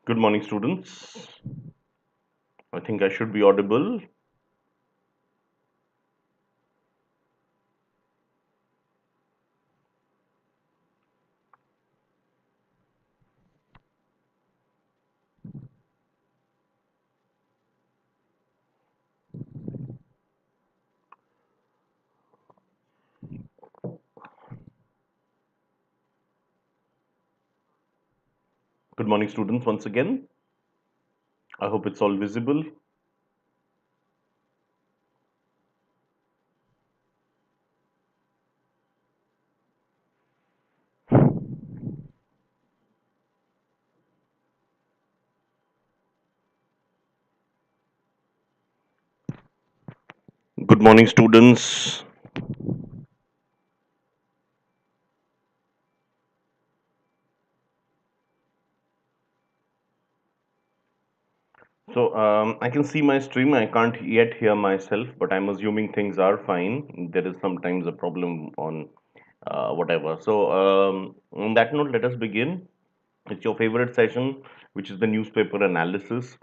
Good morning, students. I think I should be audible. Good morning, students, once again. I hope it's all visible. Good morning, students. I can see my stream. I can't yet hear myself, but I'm assuming things are fine. There is sometimes a problem on whatever. On that note, let us begin. It's your favorite session, which is the newspaper analysis.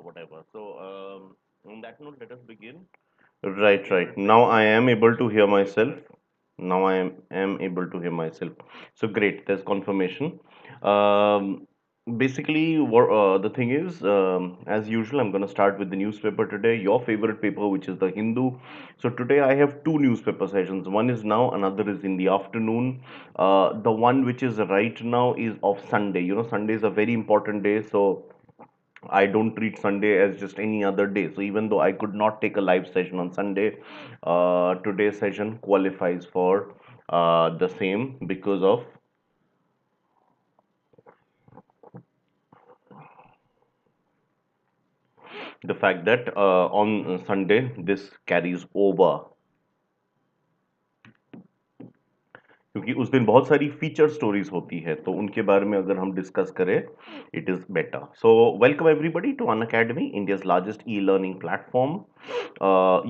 Whatever. On that note, let us begin. Right. Now I am able to hear myself. Now I am able to hear myself. So great, there's confirmation. Um, Basically, the thing is, as usual, I'm going to start with the newspaper today. Your favorite paper, which is the Hindu. So today I have two newspaper sessions. One is now, another is in the afternoon. The one which is right now is of Sunday. Sunday is a very important day. So I don't treat Sunday as just any other day. So even though I could not take a live session on Sunday, today's session qualifies for the same because of the fact that on Sunday this carries over. क्योंकि उस दिन बहुत सारी feature stories होती है तो उनके बारे में अगर हम डिस्कस करें it is better so welcome everybody to Unacademy India's largest e learning platform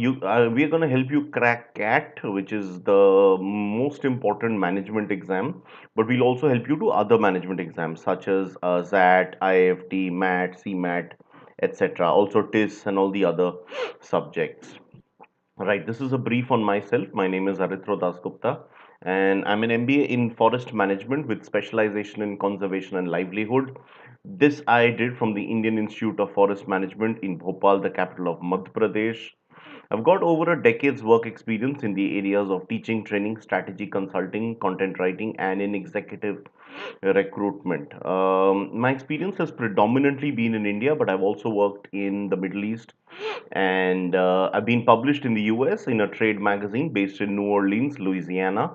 you we are going to help you crack cat which is the most important management exam, but we'll also help you to other management exams such as zat ift mat cmat etc, also tis and all the other subjects. Right, this is a brief on myself. My name is Aritro Dasgupta, and I'm an MBA in forest management with specialization in conservation and livelihood. This I did from the Indian Institute of Forest Management in Bhopal, the capital of Madhya Pradesh. I've got over a decade's work experience in the areas of teaching, training, strategy consulting, content writing, and in executive recruitment. My experience has predominantly been in India, but I've also worked in the Middle East, and I've been published in the US in a trade magazine based in New Orleans, Louisiana.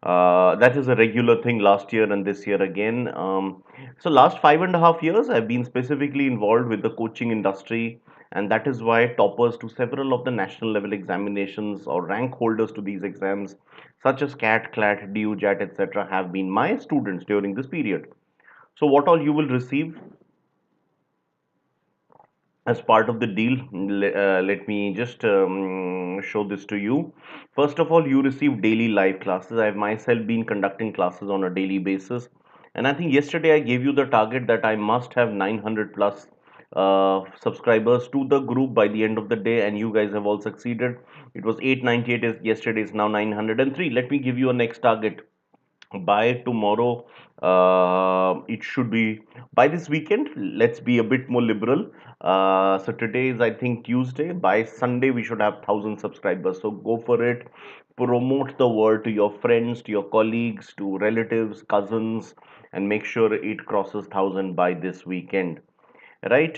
That is a regular thing last year and this year again. So last 5.5 years, I've been specifically involved with the coaching industry, and that is why toppers to several of the national level examinations or rank holders to these exams, such as CAT, CLAT, DU, JAT, etc., have been my students during this period. So what all you will receive as part of the deal, let me just show this to you. First of all, you receive daily live classes. I have myself been conducting classes on a daily basis, and I think yesterday I gave you the target that I must have 900 plus subscribers to the group by the end of the day, and you guys have all succeeded. It was 898 is yesterday, is now 903. Let me give you a next target by tomorrow. It should be by this weekend. Let's be a bit more liberal. So today is, I think, Tuesday. By Sunday we should have 1,000 subscribers, so go for it. Promote the word to your friends, to your colleagues, to relatives, cousins, and make sure it crosses 1,000 by this weekend. Right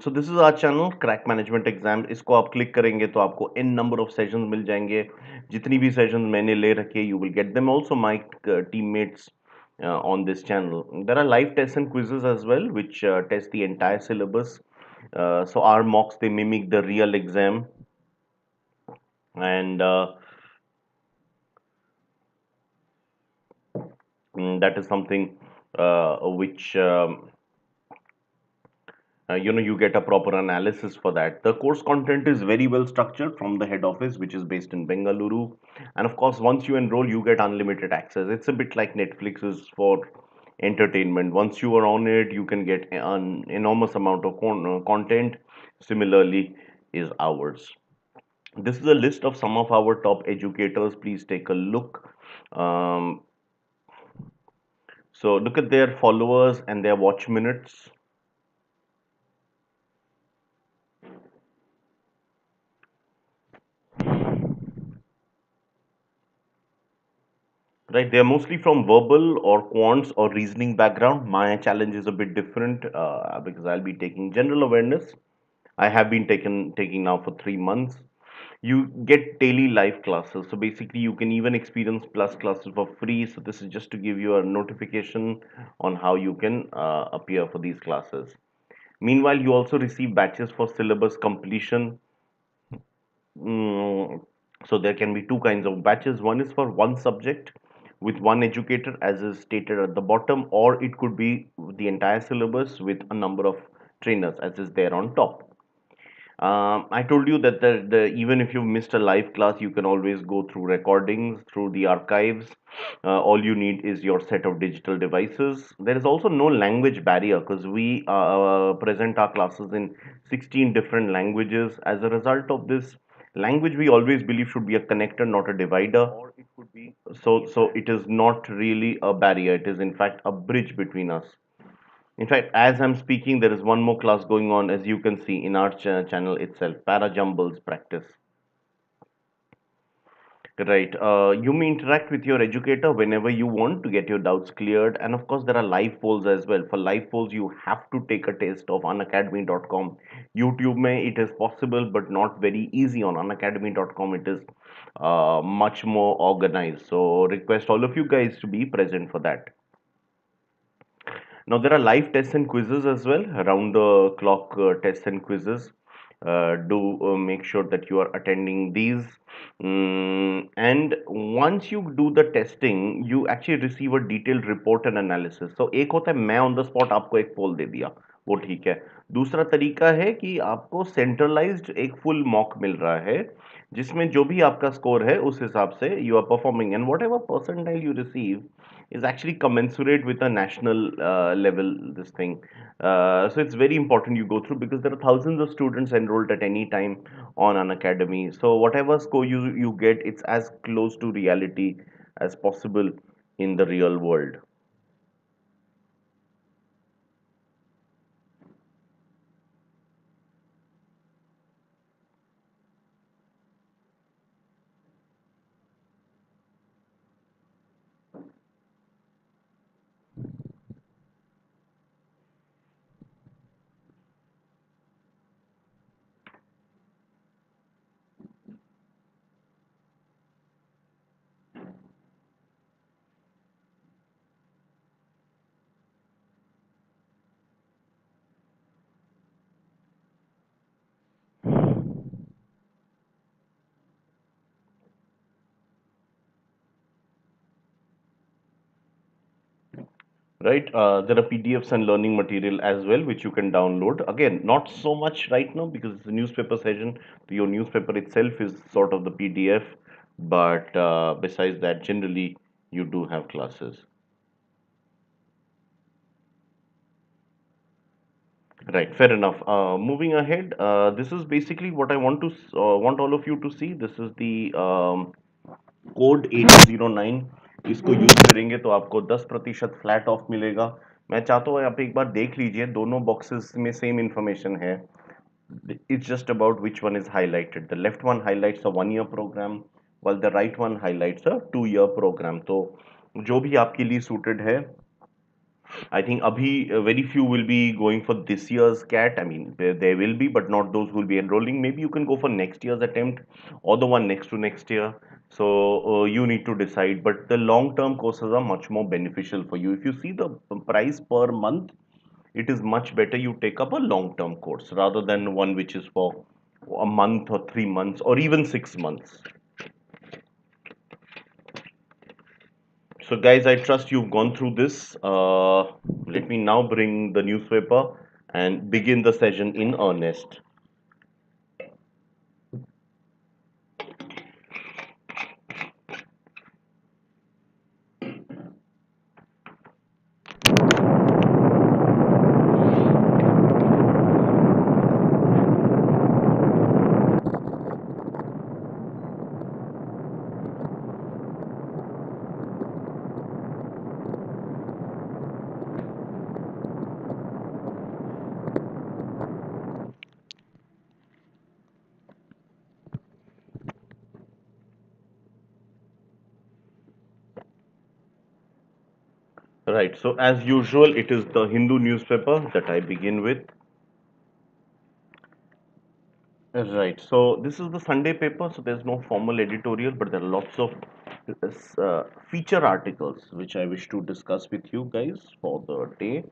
so this is our channel crack management exam. इसको आप click करेंगे तो आपको in number of sessions मिल जाएंगे. जितनी भी sessions मैंने ले रखे you will get them also my teammates on this channel. There are live tests and quizzes as well, which test the entire syllabus. So our mocks, they mimic the real exam, and that is something which you get a proper analysis for that. The course content is very well structured from the head office, which is based in Bengaluru. And of course, once you enroll, you get unlimited access. It's a bit like Netflix is for entertainment. Once you are on it, you can get an enormous amount of content. Similarly is ours. This is a list of some of our top educators. Please take a look. um, so look at their followers and their watch minutes. Right, they are mostly from verbal or quants or reasoning background. My challenge is a bit different because I'll be taking general awareness. I have been taking now for 3 months. You get daily live classes, so basically you can even experience plus classes for free. So this is just to give you a notification on how you can appear for these classes. Meanwhile, you also receive batches for syllabus completion. Mm, so there can be two kinds of batches. One is for one subject with one educator, as is stated at the bottom, or it could be the entire syllabus with a number of trainers, as is there on top. I told you that even if you've missed a live class, you can always go through recordings, through the archives. All you need is your set of digital devices. There is also no language barrier because we present our classes in 16 different languages. As a result of this, language we always believe should be a connector, not a divider. Or it could be so it is not really a barrier. It is in fact a bridge between us. In fact, as I'm speaking, there is one more class going on, as you can see in our channel itself, Para Jumbles Practice. Right. You may interact with your educator whenever you want to get your doubts cleared. And of course, there are live polls as well. For live polls, you have to take a test of unacademy.com. YouTube may it is possible, but not very easy on unacademy.com. It is much more organized. So request all of you guys to be present for that. Now there are live tests and quizzes as well, around the clock tests and quizzes. Do make sure that you are attending these. And once you do the testing, you actually receive a detailed report and analysis. So एक होता है मैं on the spot आपको एक पोल दे दिया, वो ठीक है. दूसरा तरीका है कि आपको सेंट्रलाइज्ड एक फुल मॉक मिल रहा है जिसमें जो भी आपका स्कोर है उस हिसाब से you are performing and whatever percentile you receive is actually commensurate with a national level this thing. So it's very important you go through because there are thousands of students enrolled at any time on an academy. So whatever score you get, it's as close to reality as possible in the real world. Right, there are PDFs and learning material as well which you can download. Again, not so much right now because it's a newspaper session. Your newspaper itself is sort of the PDF, but besides that, generally you do have classes. Right, fair enough. Moving ahead, this is basically what I want all of you to see. This is the code 809. इसको use करेंगे तो आपको 10% flat of मिलेगा. मैं चाहता हूँ आप एक बार देख लीजिए, दोनों बॉक्सेस में सेम इंफॉर्मेशन है. It's just about which one is highlighted. The left one highlights a 1 year program while the right one highlights a 2 year program. तो जो भी आपके लिए suited है. I think abhi very few will be going for this year's CAT. I mean, there will be, but not those who will be enrolling. Maybe you can go for next year's attempt or the one next to next year. So you need to decide. But the long-term courses are much more beneficial for you. If you see the price per month, it is much better you take up a long-term course rather than one which is for a month or 3 months or even 6 months. So guys, I trust you've gone through this. Let me now bring the newspaper and begin the session in earnest. Right, so as usual, it is the Hindu newspaper that I begin with. Right. So this is the Sunday paper, so there's no formal editorial, but there are lots of feature articles which I wish to discuss with you guys for the day.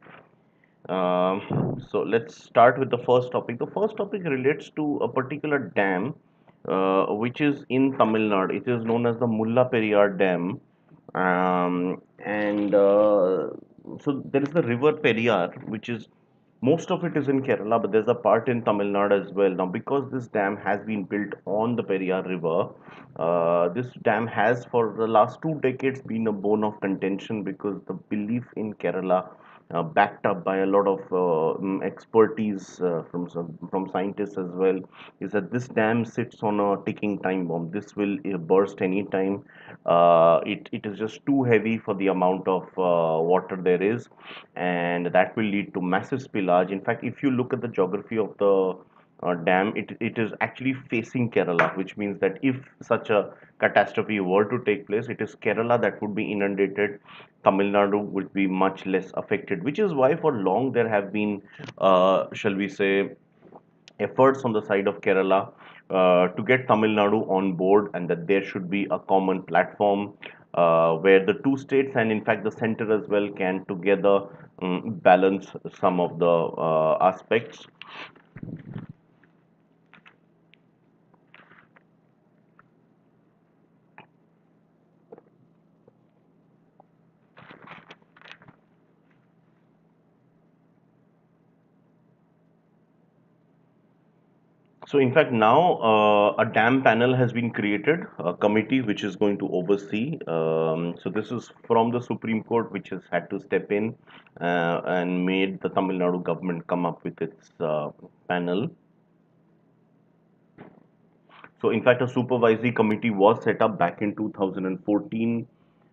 So let's start with the first topic. The first topic relates to a particular dam, which is in Tamil Nadu. It is known as the Mulla Periyar Dam, and so there is the river Periyar, which is most of it is in Kerala, but there's a part in Tamil Nadu as well. Now, because this dam has been built on the Periyar River, this dam has for the last 2 decades been a bone of contention because the belief in Kerala, backed up by a lot of expertise from scientists as well, is that this dam sits on a ticking time bomb. This will burst anytime. It is just too heavy for the amount of water there is, and that will lead to massive spillage. In fact, if you look at the geography of the dam, it is actually facing Kerala, which means that if such a catastrophe were to take place, it is Kerala that would be inundated. Tamil Nadu would be much less affected, which is why for long there have been, shall we say, efforts on the side of Kerala to get Tamil Nadu on board, and that there should be a common platform where the two states and in fact the center as well can together balance some of the aspects. So, in fact, now a dam panel has been created, a committee which is going to oversee. So, this is from the Supreme Court, which has had to step in and made the Tamil Nadu government come up with its panel. So, in fact, a supervisory committee was set up back in 2014,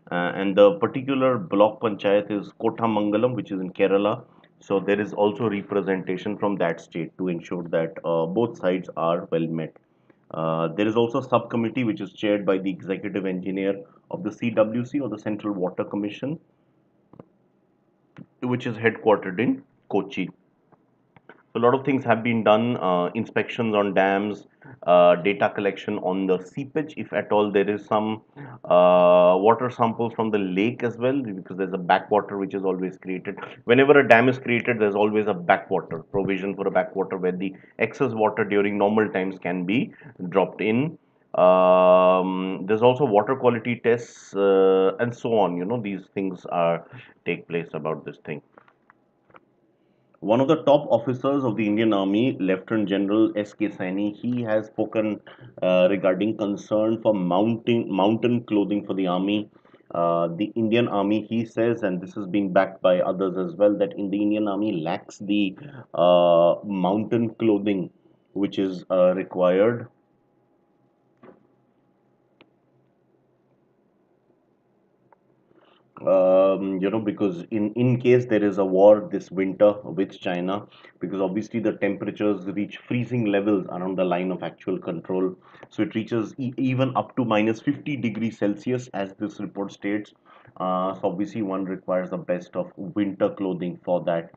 and the particular block panchayat is Kothamangalam, which is in Kerala. So, there is also representation from that state to ensure that both sides are well met. There is also a subcommittee which is chaired by the executive engineer of the CWC, or the Central Water Commission, which is headquartered in Kochi. So a lot of things have been done, inspections on dams, data collection on the seepage, if at all there is some water samples from the lake as well, because there's a backwater which is always created. Whenever a dam is created, there's always a backwater, provision for a backwater where the excess water during normal times can be dropped in. There's also water quality tests and so on. These things are take place about this thing. One of the top officers of the Indian Army, Lieutenant General S.K. Saini, he has spoken regarding concern for mountain clothing for the army. The Indian Army, he says, and this is being backed by others as well, that in the Indian Army lacks the mountain clothing which is required. Because in case there is a war this winter with China, because obviously the temperatures reach freezing levels around the line of actual control. So it reaches even up to minus 50 degrees Celsius, as this report states. So obviously one requires the best of winter clothing for that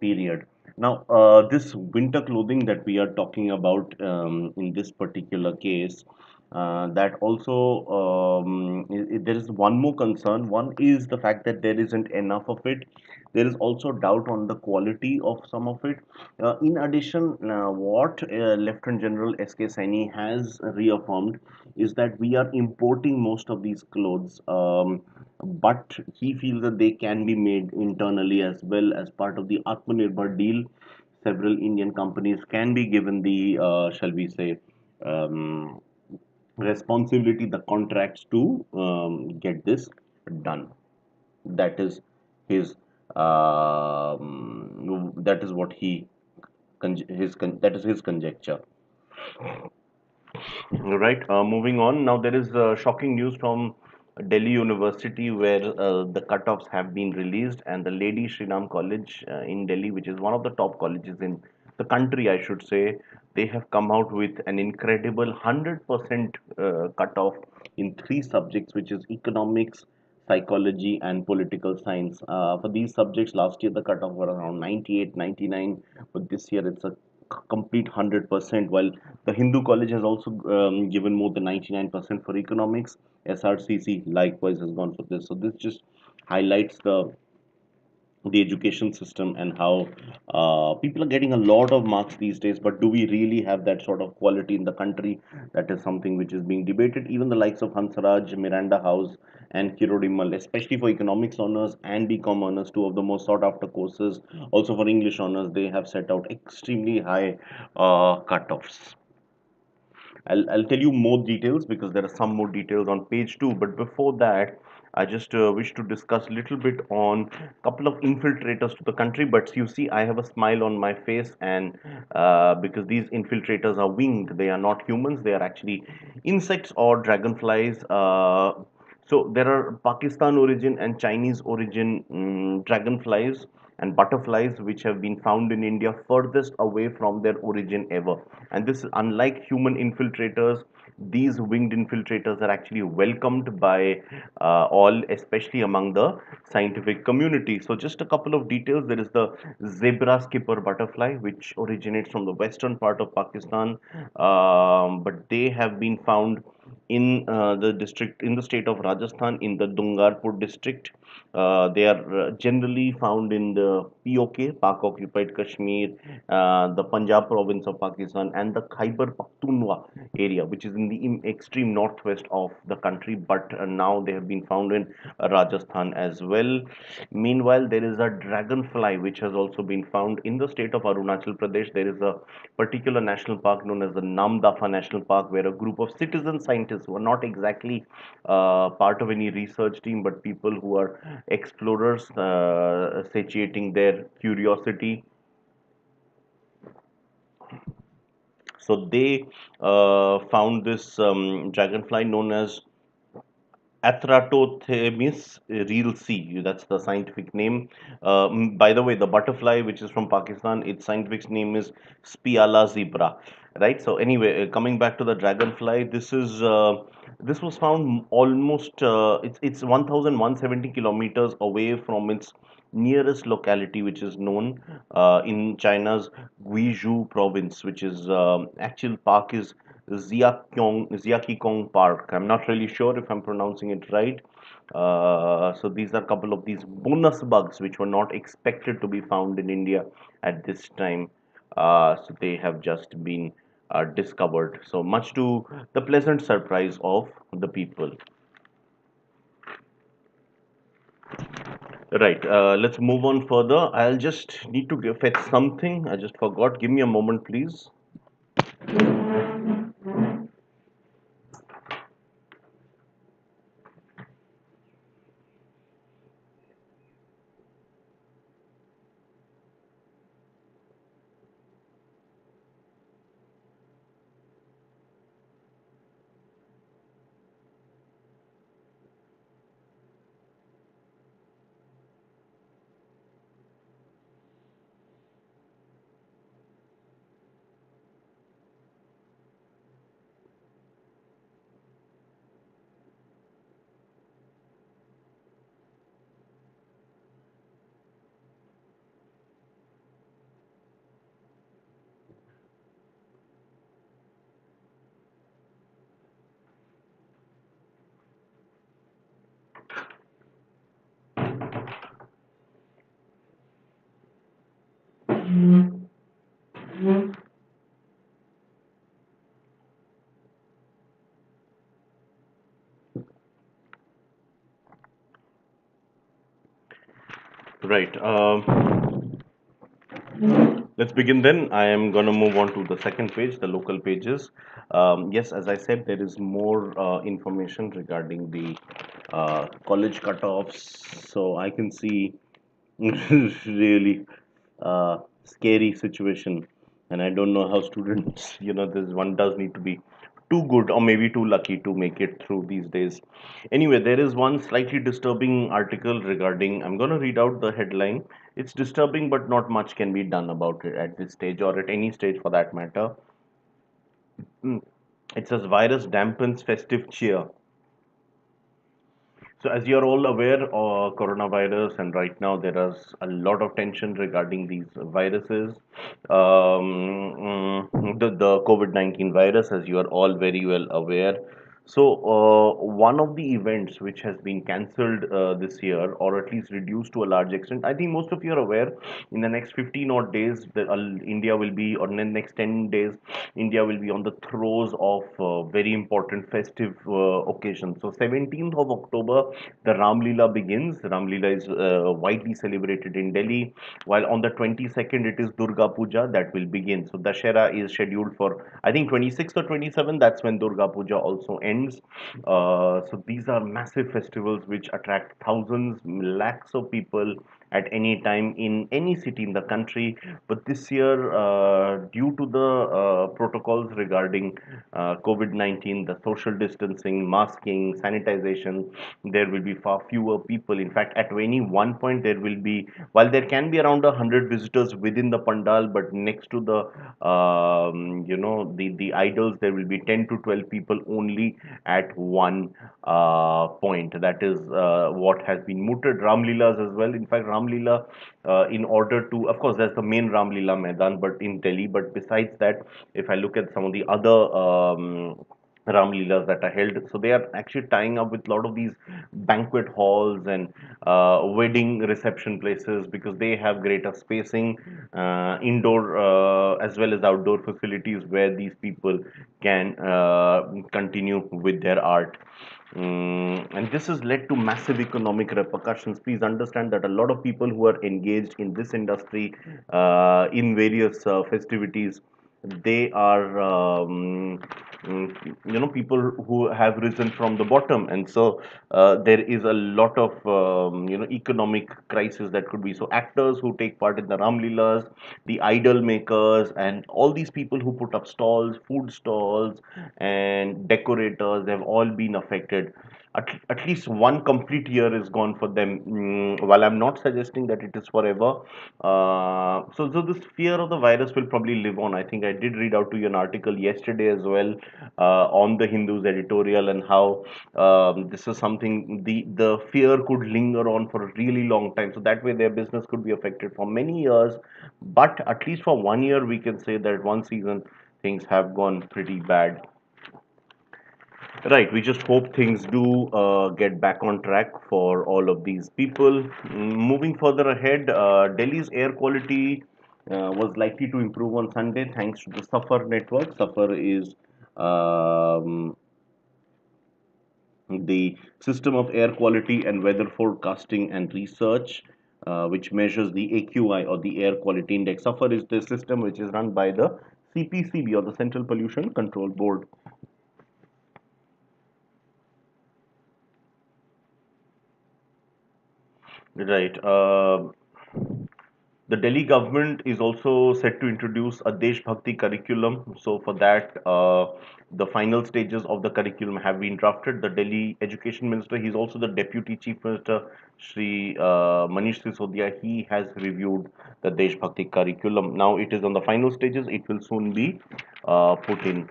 period. Now, this winter clothing that we are talking about in this particular case, That also, there is one more concern. One is the fact that there isn't enough of it. There is also doubt on the quality of some of it. In addition, what Lieutenant General S.K. Saini has reaffirmed is that we are importing most of these clothes, but he feels that they can be made internally as well as part of the Atmanirbhar deal. Several Indian companies can be given the, shall we say, um, responsibility, the contracts to get this done. That is his, that is what he that is his conjecture. Right. Moving on. Now there is shocking news from Delhi University where the cutoffs have been released, and the Lady Shrinam College in Delhi, which is one of the top colleges in the country, I should say, they have come out with an incredible 100% cutoff in three subjects, which is economics, psychology, and political science. For these subjects, last year the cutoff were around 98, 99, but this year it's a complete 100%, while the Hindu college has also given more than 99% for economics. SRCC likewise has gone for this. So this just highlights the education system and how people are getting a lot of marks these days. But do we really have that sort of quality in the country? That is something which is being debated. Even the likes of Hansaraj, Miranda House, and Kirodimal, especially for economics honors and BCom honors, two of the most sought after courses. Also for English honors, they have set out extremely high cutoffs. I'll tell you more details because there are some more details on page 2. But before that, I just wish to discuss a little bit on a couple of infiltrators to the country. But you see, I have a smile on my face, and because these infiltrators are winged, they are not humans, they are actually insects or dragonflies. So there are Pakistan origin and Chinese origin dragonflies and butterflies which have been found in India furthest away from their origin ever. And this, unlike human infiltrators, these winged infiltrators are actually welcomed by all, especially among the scientific community. So just a couple of details. There is the zebra skipper butterfly, which originates from the western part of Pakistan, but they have been found in the district, in the state of Rajasthan, in the Dungarpur district. They are generally found in the POK, Pak occupied Kashmir, the Punjab province of Pakistan, and the Khyber Pakhtunkhwa area, which is in the extreme northwest of the country. But now they have been found in Rajasthan as well. Meanwhile, there is a dragonfly which has also been found in the state of Arunachal Pradesh. There is a particular national park known as the Namdafa National Park, where a group of citizen scientists who are not exactly part of any research team, but people who are explorers satiating their curiosity. So they found this dragonfly known as Athratothemis realci. That's the scientific name. By the way, the butterfly, which is from Pakistan, its scientific name is Spiala zebra. Right. So anyway, coming back to the dragonfly, this was found almost it's 1,170 kilometers away from its nearest locality, which is known in China's Guizhou province, which is actual park is Ziakikong Park. I'm not really sure if I'm pronouncing it right. So these are a couple of these bonus bugs which were not expected to be found in India at this time. So they have just been discovered. So much to the pleasant surprise of the people. Right. Let's move on further. I'll just need to fetch something. I just forgot. Give me a moment, please. Right. Let's begin then. I am going to move on to the second page, the local pages. Yes, as I said, there is more information regarding the college cutoffs. So I can see really scary situation, and I don't know how students, this one does need to be too good or maybe too lucky to make it through these days. Anyway, there is one slightly disturbing article regarding, I'm going to read out the headline. It's disturbing, but not much can be done about it at this stage or at any stage for that matter. It says virus dampens festive cheer. So, as you're all aware, coronavirus, and right now there is a lot of tension regarding these viruses. The COVID-19 virus, as you are all very well aware. So, one of the events which has been cancelled this year, or at least reduced to a large extent, I think most of you are aware, in the next 15 odd days, India will be, or in the next 10 days, India will be on the throes of very important festive occasion. So 17th of October, the Ram Leela begins. Ram Leela is widely celebrated in Delhi, while on the 22nd it is Durga Puja that will begin. So Dashera is scheduled for, I think, 26th or 27th. That's when Durga Puja also ends. So these are massive festivals which attract thousands, lakhs of people at any time in any city in the country. But this year, due to the protocols regarding COVID-19, the social distancing, masking, sanitization, there will be far fewer people. In fact, at any one point, there will be, while there can be around 100 visitors within the pandal, but next to the idols, there will be 10 to 12 people only at one point. That is what has been mooted. Ram Leelas as well. In fact, Ram Leela, in order to, of course, there's the main Ram Leela Maidan, but in Delhi. But besides that, if I look at some of the other Ram Leelas that are held, so they are actually tying up with a lot of these banquet halls and wedding reception places because they have greater spacing, indoor as well as outdoor facilities where these people can continue with their art. And this has led to massive economic repercussions. Please understand that a lot of people who are engaged in this industry in various festivities, they are people who have risen from the bottom, and so there is a lot of economic crisis that could be. So actors who take part in the Ram Leelas, the idol makers, and all these people who put up stalls, food stalls, and decorators, they've all been affected. At least one complete year is gone for them. While I'm not suggesting that it is forever, so this fear of the virus will probably live on. I think I did read out to you an article yesterday as well on the Hindu's editorial, and how this is something, the fear could linger on for a really long time. So that way their business could be affected for many years, but at least for 1 year we can say that one season things have gone pretty bad. Right, we just hope things do get back on track for all of these people. Moving further ahead, Delhi's air quality was likely to improve on Sunday thanks to the SAFAR network. SAFAR is the System of Air Quality and Weather Forecasting and Research, which measures the AQI, or the Air Quality Index. SAFAR is the system which is run by the CPCB, or the Central Pollution Control Board. Right. The Delhi government is also set to introduce a Desh Bhakti curriculum. So for that, the final stages of the curriculum have been drafted. The Delhi Education Minister, he's also the Deputy Chief Minister, Shri Manish Sisodia. He has reviewed the Desh Bhakti curriculum. Now it is on the final stages. It will soon be put in.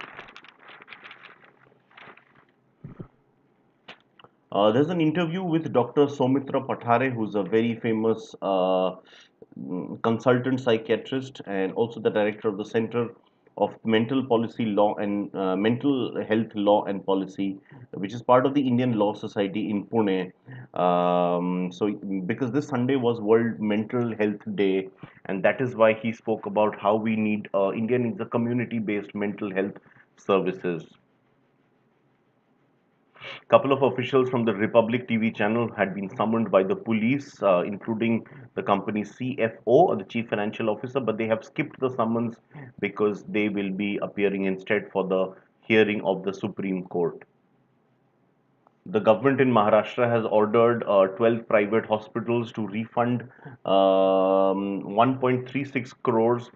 There's an interview with Dr. Soumitra Pathare, who's a very famous consultant psychiatrist and also the director of the Center of Mental Policy Law and Mental Health Law and Policy, which is part of the Indian Law Society in Pune. So, because this Sunday was World Mental Health Day, and that is why he spoke about how we need India needs a community-based mental health services. Couple of officials from the Republic TV channel had been summoned by the police, including the company's CFO, or the Chief Financial Officer, but they have skipped the summons because they will be appearing instead for the hearing of the Supreme Court. The government in Maharashtra has ordered 12 private hospitals to refund 1.36 crores,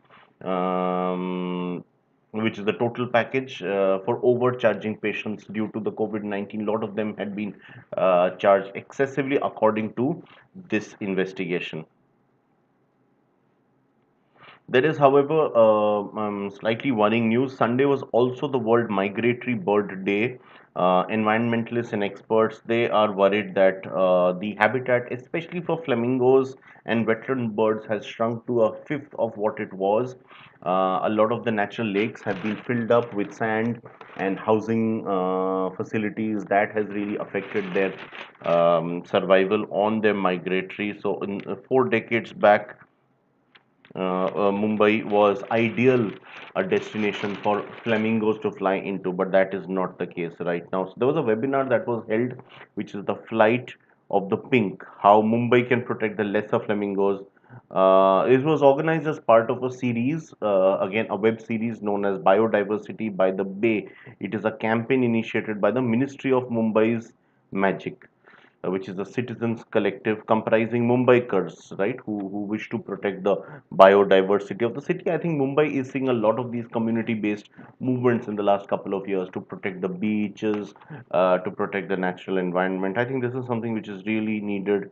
which is the total package, for overcharging patients due to the COVID-19. A lot of them had been charged excessively, according to this investigation. There is, however, slightly worrying news. Sunday was also the World Migratory Bird Day. Environmentalists and experts, they are worried that the habitat, especially for flamingos and wetland birds, has shrunk to a fifth of what it was. A lot of the natural lakes have been filled up with sand and housing facilities. That has really affected their survival on their migratory. So, in 4 decades back, Mumbai was ideal a destination for flamingos to fly into, but that is not the case right now. So there was a webinar that was held, which is the flight of the pink, how Mumbai can protect the lesser flamingos. It was organized as part of a series, again a web series known as Biodiversity by the Bay. It is a campaign initiated by the Ministry of Mumbai's Magic, which is a citizens collective comprising Mumbaikars, right, who wish to protect the biodiversity of the city. I think Mumbai is seeing a lot of these community-based movements in the last couple of years to protect the beaches, to protect the natural environment. I think this is something which is really needed.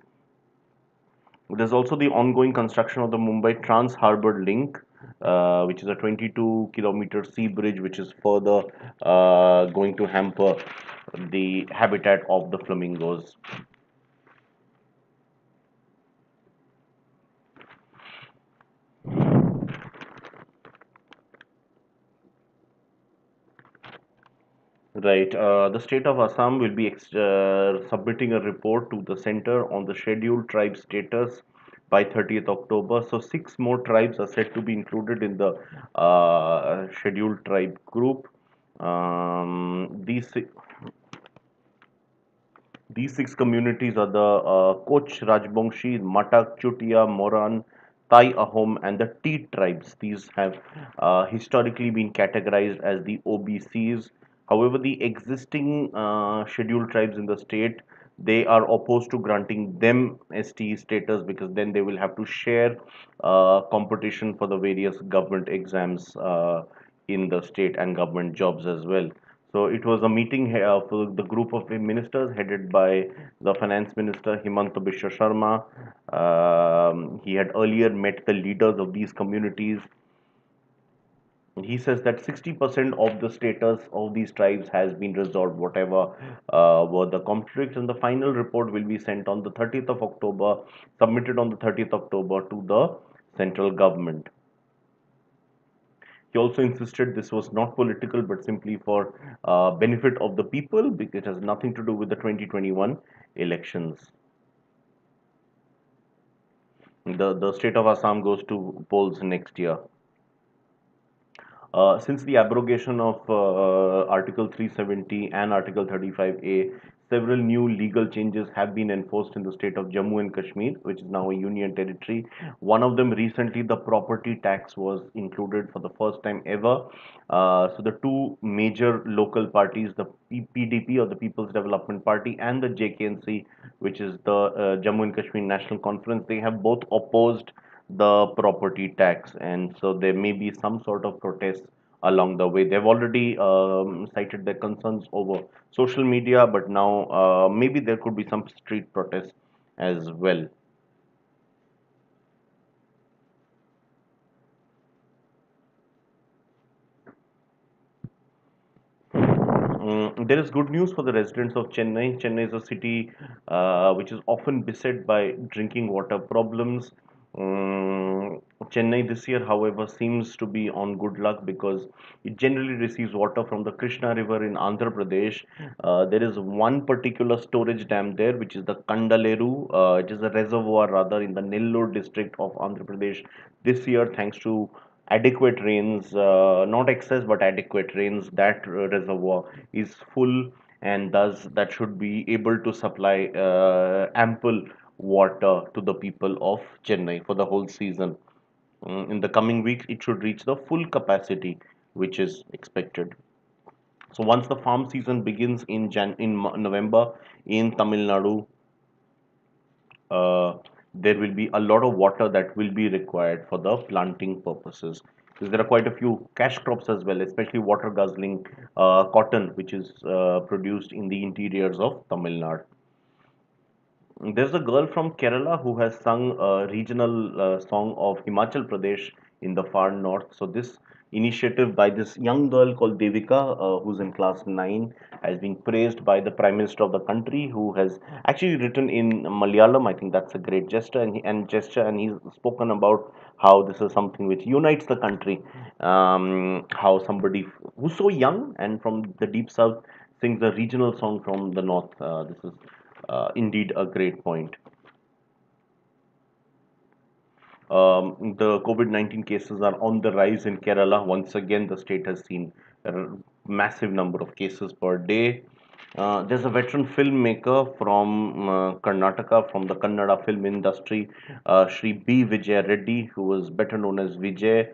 There's also the ongoing construction of the Mumbai Trans Harbour Link, which is a 22-kilometer sea bridge, which is further going to hamper the habitat of the flamingos. Right. The state of Assam will be submitting a report to the center on the scheduled tribe status by 30th October. So, six more tribes are said to be included in the scheduled tribe group. These six communities are the Koch, Rajbongshi, Matak, Chutia, Moran, Tai Ahom, and the T tribes. These have historically been categorized as the OBCs. However, the existing scheduled tribes in the state, they are opposed to granting them ST status, because then they will have to share competition for the various government exams in the state and government jobs as well. So it was a meeting for the group of ministers headed by the finance minister Himanta Biswa Sharma. He had earlier met the leaders of these communities. He says that 60% of the status of these tribes has been resolved, whatever were the conflicts, and the final report will be sent on the 30th of October, submitted on the 30th October to the central government. He also insisted this was not political but simply for benefit of the people, because it has nothing to do with the 2021 elections. The state of Assam goes to polls next year. Since the abrogation of Article 370 and Article 35A, several new legal changes have been enforced in the state of Jammu and Kashmir, which is now a union territory. One of them recently, the property tax was included for the first time ever. So the two major local parties, the PDP, or the People's Development Party, and the JKNC, which is the Jammu and Kashmir National Conference, they have both opposed the property tax, and so there may be some sort of protest along the way. They've already cited their concerns over social media, but now maybe there could be some street protests as well. There is good news for the residents of Chennai. Chennai is a city which is often beset by drinking water problems. Chennai this year, however, seems to be on good luck because it generally receives water from the Krishna River in Andhra Pradesh. There is one particular storage dam there, which is the Kandaleru. It is a reservoir rather in the Nellore district of Andhra Pradesh. This year, thanks to adequate rains, not excess but adequate rains, that reservoir is full, and thus that should be able to supply ample water to the people of Chennai for the whole season. In the coming weeks, it should reach the full capacity, which is expected. So once the farm season begins in November in Tamil Nadu, uh, there will be a lot of water that will be required for the planting purposes. Because there are quite a few cash crops as well, especially water guzzling cotton, which is produced in the interiors of Tamil Nadu. There's a girl from Kerala who has sung a regional song of Himachal Pradesh in the far north. So this initiative by this young girl called Devika, who's in class 9, has been praised by the Prime Minister of the country, who has actually written in Malayalam. I think that's a great gesture and he's spoken about how this is something which unites the country. How somebody who's so young and from the deep south sings a regional song from the north. This is indeed a great point. The COVID-19 cases are on the rise in Kerala. Once again, the state has seen a massive number of cases per day. There's a veteran filmmaker from Karnataka, from the Kannada film industry, Shri B. Vijay Reddy, who was better known as Vijay.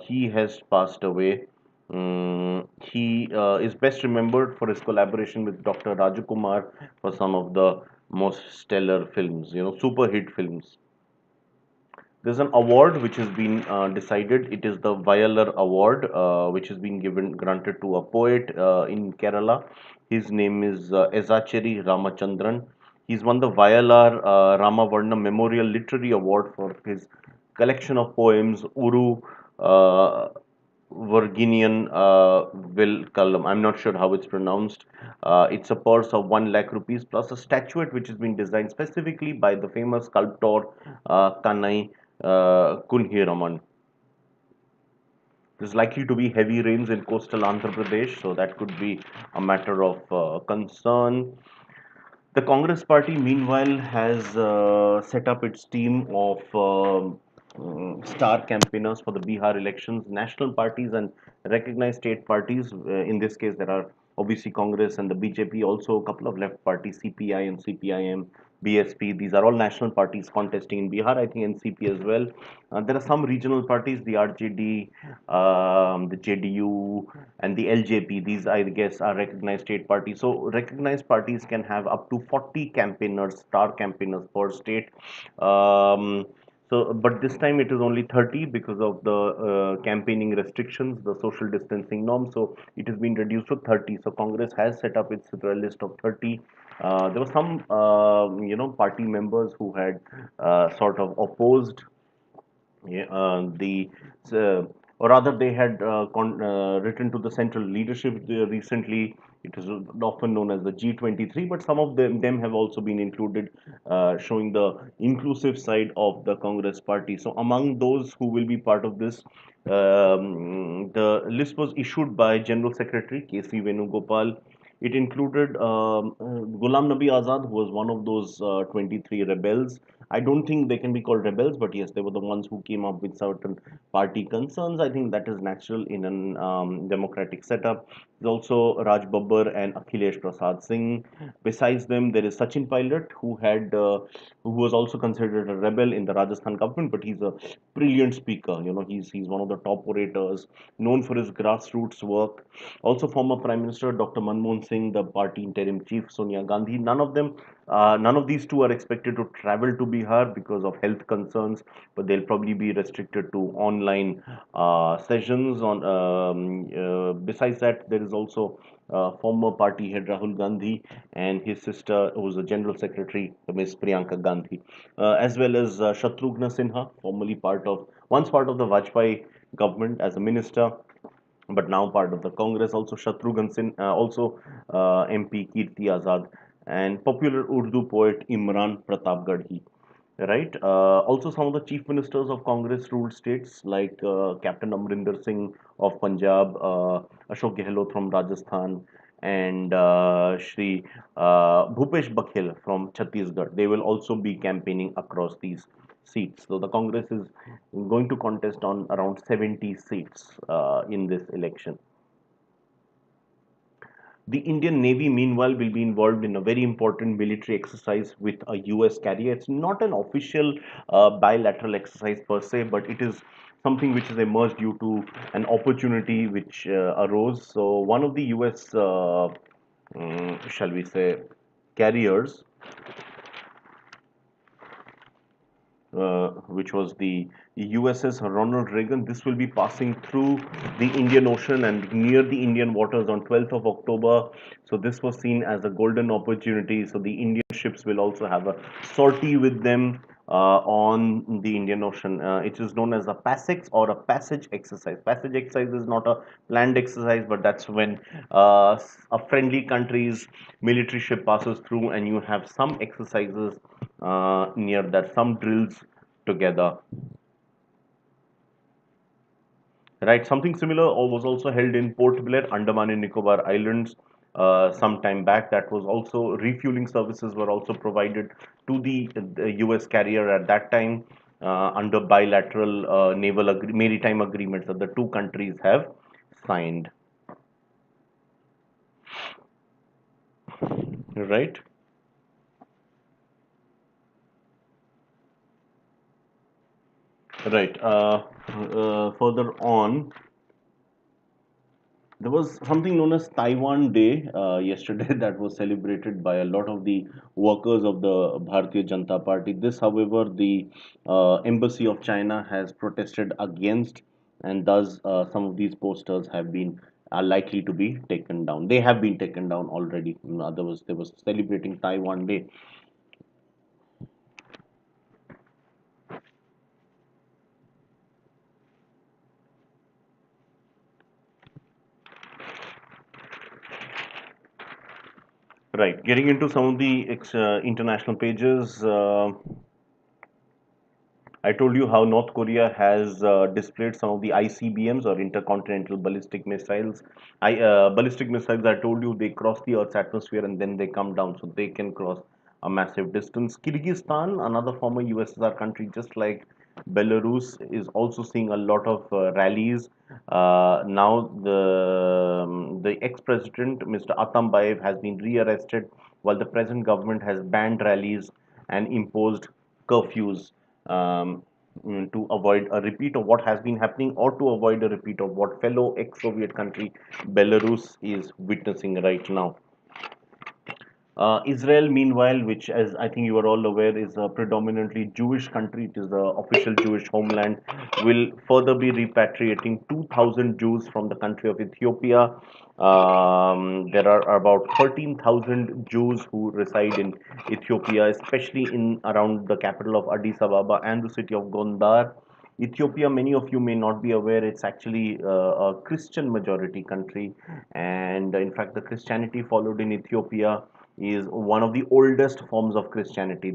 He has passed away. He is best remembered for his collaboration with Dr. Rajakumar for some of the most stellar films, super hit films. There's an award which has been decided. It is the Vayalar Award, which has been granted to a poet in Kerala. His name is Ezacheri Ramachandran. He's won the Vayalar Ramavarna Memorial Literary Award for his collection of poems Uru uh, Virginian Will Kalam. I'm not sure how it's pronounced. It's a purse of 1 lakh rupees plus a statuette which has been designed specifically by the famous sculptor Kanai Kunhiraman. There's likely to be heavy rains in coastal Andhra Pradesh, so that could be a matter of concern. The Congress party, meanwhile, has set up its team of star campaigners for the Bihar elections, national parties and recognized state parties. In this case, there are obviously Congress and the BJP, also a couple of left parties, CPI and CPIM, BSP. These are all national parties contesting in Bihar, I think NCP as well. There are some regional parties, the RJD, the JDU, and the LJP. These, I guess, are recognized state parties. So, recognized parties can have up to 40 campaigners, star campaigners per state. But this time it is only 30 because of the campaigning restrictions, the social distancing norm. So, it has been reduced to 30. So, Congress has set up its list of 30. There were some, party members who had sort of opposed, yeah, or rather, they had written to the central leadership recently. It is often known as the G23, but some of them have also been included, showing the inclusive side of the Congress party. So, among those who will be part of this, the list was issued by General Secretary KC Venugopal. It included Ghulam Nabi Azad, who was one of those 23 rebels. I don't think they can be called rebels, but yes, they were the ones who came up with certain party concerns. I think that is natural in an democratic setup. There's also Raj Babbar and Akhilesh Prasad Singh. Besides them, there is Sachin Pilot, who was also considered a rebel in the Rajasthan government, but he's a brilliant speaker. He's one of the top orators, known for his grassroots work. Also, former Prime Minister Dr. Manmohan Singh, the party interim chief Sonia Gandhi. None of these two are expected to travel to Bihar because of health concerns, but they'll probably be restricted to online sessions. Besides that, there is also former party head Rahul Gandhi and his sister, who was the general secretary, Ms. Priyanka Gandhi, as well as Shatrugna Sinha, once part of the Vajpayee government as a minister, but now part of the Congress. Also Shatrughan Sin, also MP Kirti Azad, and popular Urdu poet Imran Pratapgarhi. Right. Also, some of the chief ministers of Congress ruled states like Captain Amrinder Singh of Punjab, Ashok Gehlot from Rajasthan, and Shri Bhupesh Baghel from Chhattisgarh. They will also be campaigning across these seats. So the Congress is going to contest on around 70 seats in this election. The Indian Navy, meanwhile, will be involved in a very important military exercise with a US carrier. It's not an official bilateral exercise per se, but it is something which has emerged due to an opportunity which arose. So, one of the US, shall we say, carriers, which was the USS Ronald Reagan. This will be passing through the Indian Ocean and near the Indian waters on 12th of October. So this was seen as a golden opportunity. So the Indian ships will also have a sortie with them on the Indian Ocean. It is known as a PASEX or a passage exercise. Passage exercise is not a planned exercise, but that's when a friendly country's military ship passes through and you have some exercises near that, some drills together. Right, something similar was also held in Port Blair, Andaman and Nicobar Islands, some time back. That was also refueling services were also provided to the U.S. carrier at that time under bilateral maritime agreements that the two countries have signed. Right, right. Further on, there was something known as Taiwan Day yesterday that was celebrated by a lot of the workers of the Bharatiya Janata Party. This, however, the embassy of China has protested against, and thus some of these posters have been are likely to be taken down. They have been taken down already. There was celebrating Taiwan Day. Right. Getting into some of the international pages. I told you how North Korea has displayed some of the ICBMs or intercontinental ballistic missiles. Ballistic missiles, I told you, they cross the Earth's atmosphere and then they come down, so they can cross a massive distance. Kyrgyzstan, another former USSR country, just like Belarus, is also seeing a lot of rallies. Now, the ex-president, Mr. Atambayev, has been rearrested, while the present government has banned rallies and imposed curfews to avoid a repeat of what has been happening or to avoid a repeat of what fellow ex-Soviet country Belarus is witnessing right now. Israel, meanwhile, which, as I think you are all aware, is a predominantly Jewish country, it is the official Jewish homeland, will further be repatriating 2,000 Jews from the country of Ethiopia. There are about 13,000 Jews who reside in Ethiopia, especially in around the capital of Addis Ababa and the city of Gondar. Ethiopia, many of you may not be aware, it's actually a Christian majority country, and in fact, the Christianity followed in Ethiopia is one of the oldest forms of Christianity.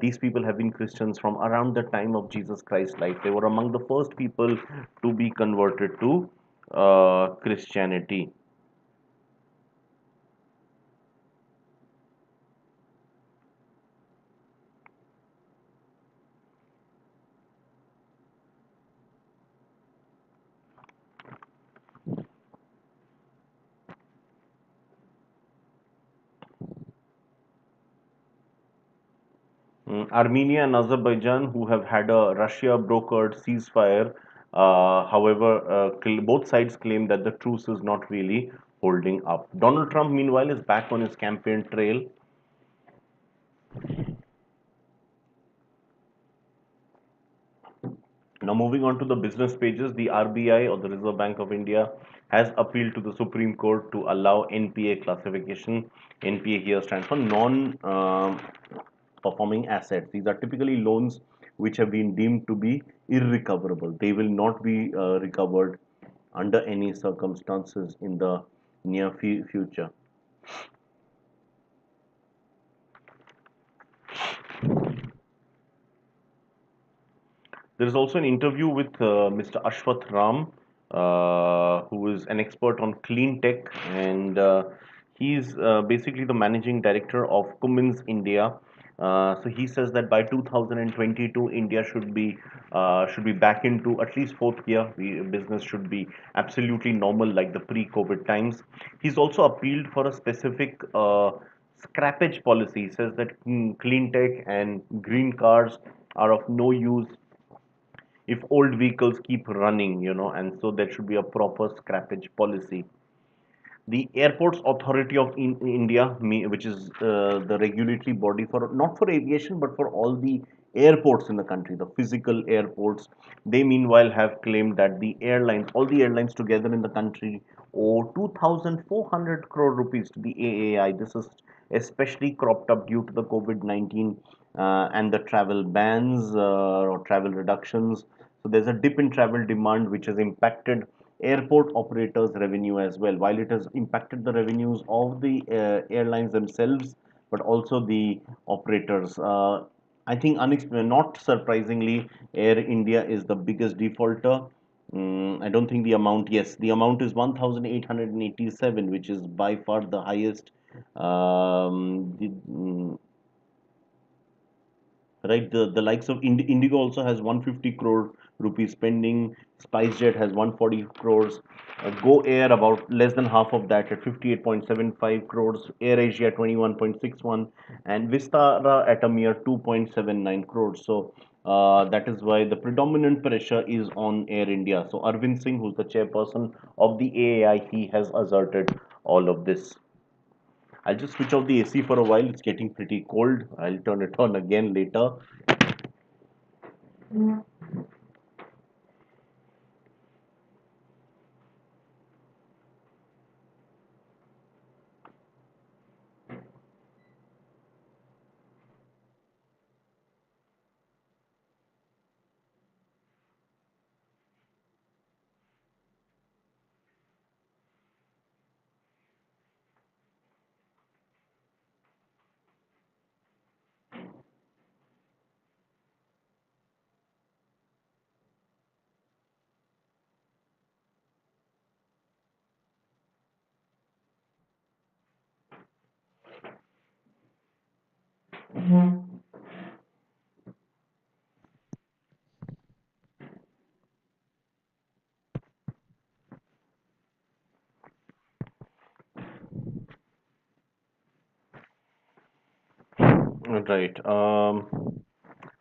These people have been Christians from around the time of Jesus Christ's life. They were among the first people to be converted to Christianity. Armenia and Azerbaijan, who have had a Russia brokered ceasefire, however, both sides claim that the truce is not really holding up. Donald Trump, meanwhile, is back on his campaign trail. Now, moving on to the business pages, the RBI or the Reserve Bank of India has appealed to the Supreme Court to allow NPA classification. NPA here stands for non performing assets. These are typically loans which have been deemed to be irrecoverable. They will not be recovered under any circumstances in the near future. There is also an interview with Mr. Ashwath Ram, who is an expert on clean tech, and he's basically the managing director of Cummins India. So he says that by 2022, India should be back into at least fourth gear. Business should be absolutely normal like the pre-COVID times. He's also appealed for a specific scrappage policy. He says that clean tech and green cars are of no use if old vehicles keep running, and so there should be a proper scrappage policy. The Airports Authority of India, which is the regulatory body for not for aviation but for all the airports in the country, the physical airports, they meanwhile have claimed that all the airlines together in the country owe 2,400 crore rupees to the AAI. This is especially cropped up due to the COVID-19 and the travel bans or travel reductions. So there's a dip in travel demand which has impacted airport operators revenue as well, while it has impacted the revenues of the airlines themselves, but also the operators. I think not surprisingly, Air India is the biggest defaulter. I don't think the amount, yes, the amount is 1,887, which is by far the highest. Right, the likes of Indigo also has 150 crore rupees spending. SpiceJet has 140 crores. Go Air about less than half of that at 58.75 crores. Air Asia 21.61, and Vistara at a mere 2.79 crores. So that is why the predominant pressure is on Air India. So Arvind Singh, who's the chairperson of the AAI, he has asserted all of this. I'll just switch off the AC for a while. It's getting pretty cold. I'll turn it on again later. Right.